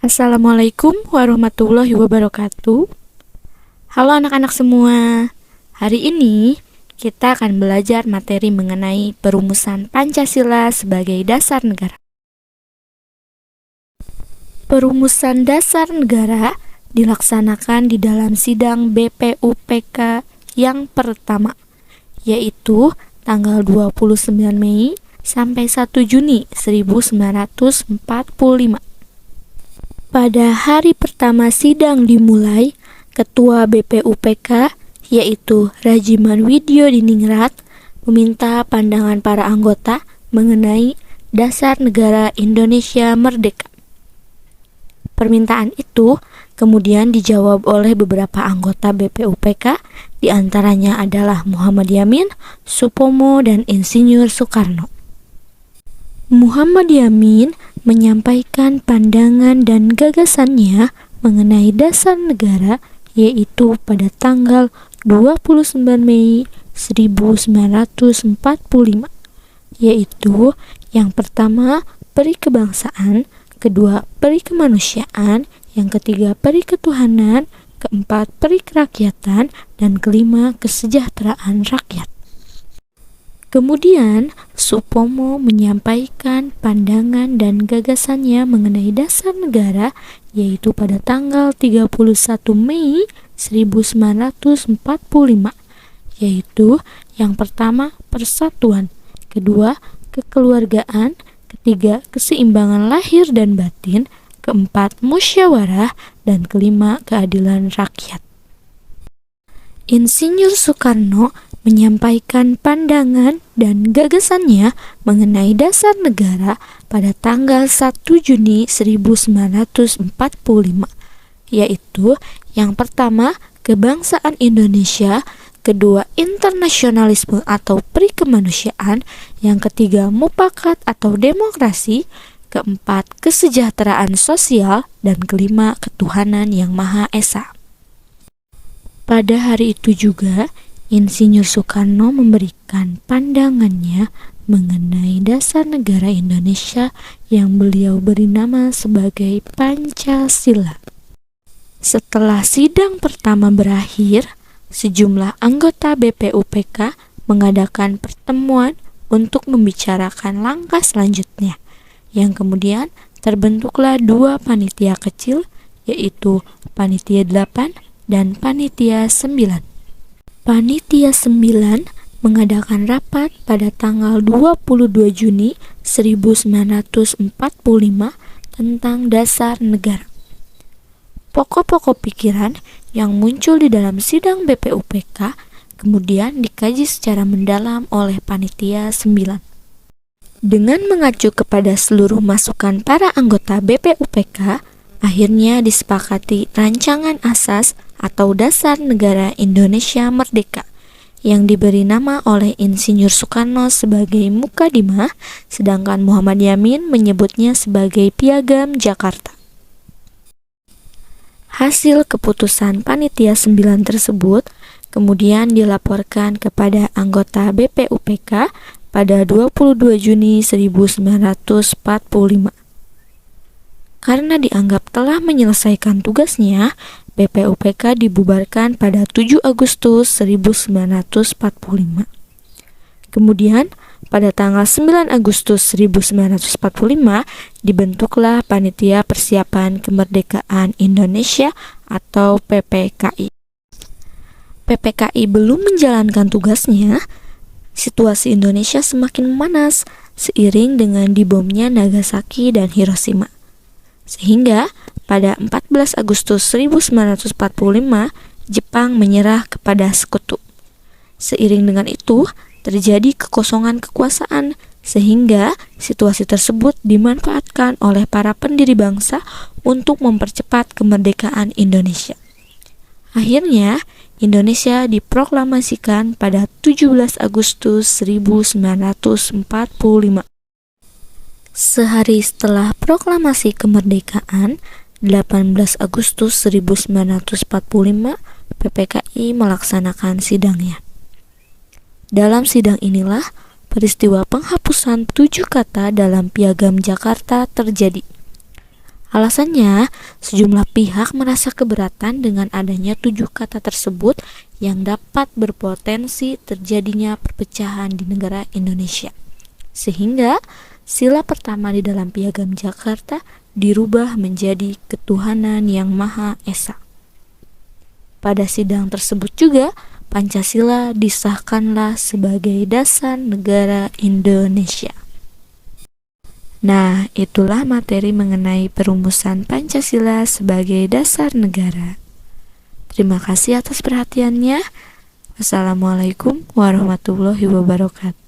Assalamualaikum warahmatullahi wabarakatuh. Halo anak-anak semua. Hari ini kita akan belajar materi mengenai perumusan Pancasila sebagai dasar negara. Perumusan dasar negara dilaksanakan di dalam sidang BPUPK yang pertama, yaitu tanggal 29 Mei sampai 1 Juni 1945. Pada hari pertama sidang dimulai, Ketua BPUPK, yaitu Rajiman Widyo Diningrat, meminta pandangan para anggota mengenai dasar negara Indonesia merdeka. Permintaan itu kemudian dijawab oleh beberapa anggota BPUPK, diantaranya adalah Muhammad Yamin, Supomo, dan Insinyur Soekarno. Muhammad Yamin menyampaikan pandangan dan gagasannya mengenai dasar negara, yaitu pada tanggal 29 Mei 1945, yaitu yang pertama peri kebangsaan, kedua peri kemanusiaan, yang ketiga peri ketuhanan, keempat peri kerakyatan, dan kelima kesejahteraan rakyat. Kemudian, Supomo menyampaikan pandangan dan gagasannya mengenai dasar negara, yaitu pada tanggal 31 Mei 1945, yaitu yang pertama persatuan, kedua kekeluargaan, ketiga keseimbangan lahir dan batin, keempat musyawarah, dan kelima keadilan rakyat. Insinyur Soekarno menyampaikan pandangan dan gagasannya mengenai dasar negara pada tanggal 1 Juni 1945, yaitu yang pertama kebangsaan Indonesia, kedua internasionalisme atau peri kemanusiaan, yang ketiga mufakat atau demokrasi, keempat kesejahteraan sosial, dan kelima ketuhanan yang Maha Esa. Pada hari itu juga, Insinyur Soekarno memberikan pandangannya mengenai dasar negara Indonesia yang beliau beri nama sebagai Pancasila. Setelah sidang pertama berakhir, sejumlah anggota BPUPK mengadakan pertemuan untuk membicarakan langkah selanjutnya, yang kemudian terbentuklah dua panitia kecil, yaitu Panitia 8 dan Panitia 9. Panitia 9 mengadakan rapat pada tanggal 22 Juni 1945 tentang dasar negara. Pokok-pokok pikiran yang muncul di dalam sidang BPUPK kemudian dikaji secara mendalam oleh Panitia 9. Dengan mengacu kepada seluruh masukan para anggota BPUPK, akhirnya disepakati rancangan asas atau dasar negara Indonesia merdeka yang diberi nama oleh Insinyur Soekarno sebagai Mukadimah, sedangkan Muhammad Yamin menyebutnya sebagai Piagam Jakarta. Hasil keputusan Panitia 9 tersebut kemudian dilaporkan kepada anggota BPUPK pada 22 Juni 1945. Karena dianggap telah menyelesaikan tugasnya, BPUPK dibubarkan pada 7 Agustus 1945. Kemudian, pada tanggal 9 Agustus 1945, dibentuklah Panitia Persiapan Kemerdekaan Indonesia atau PPKI. PPKI belum menjalankan tugasnya, situasi Indonesia semakin memanas seiring dengan dibomnya Nagasaki dan Hiroshima. Sehingga pada 14 Agustus 1945, Jepang menyerah kepada sekutu. Seiring dengan itu, terjadi kekosongan kekuasaan, sehingga situasi tersebut dimanfaatkan oleh para pendiri bangsa untuk mempercepat kemerdekaan Indonesia. Akhirnya, Indonesia diproklamasikan pada 17 Agustus 1945. Sehari setelah proklamasi kemerdekaan, 18 Agustus 1945, PPKI melaksanakan sidangnya. Dalam sidang inilah peristiwa penghapusan 7 kata dalam Piagam Jakarta terjadi. Alasannya, sejumlah pihak merasa keberatan dengan adanya 7 kata tersebut yang dapat berpotensi terjadinya perpecahan di negara Indonesia. Sehingga sila pertama di dalam Piagam Jakarta dirubah menjadi Ketuhanan Yang Maha Esa. Pada sidang tersebut juga, Pancasila disahkanlah sebagai dasar negara Indonesia. Nah, itulah materi mengenai perumusan Pancasila sebagai dasar negara. Terima kasih atas perhatiannya. Wassalamualaikum warahmatullahi wabarakatuh.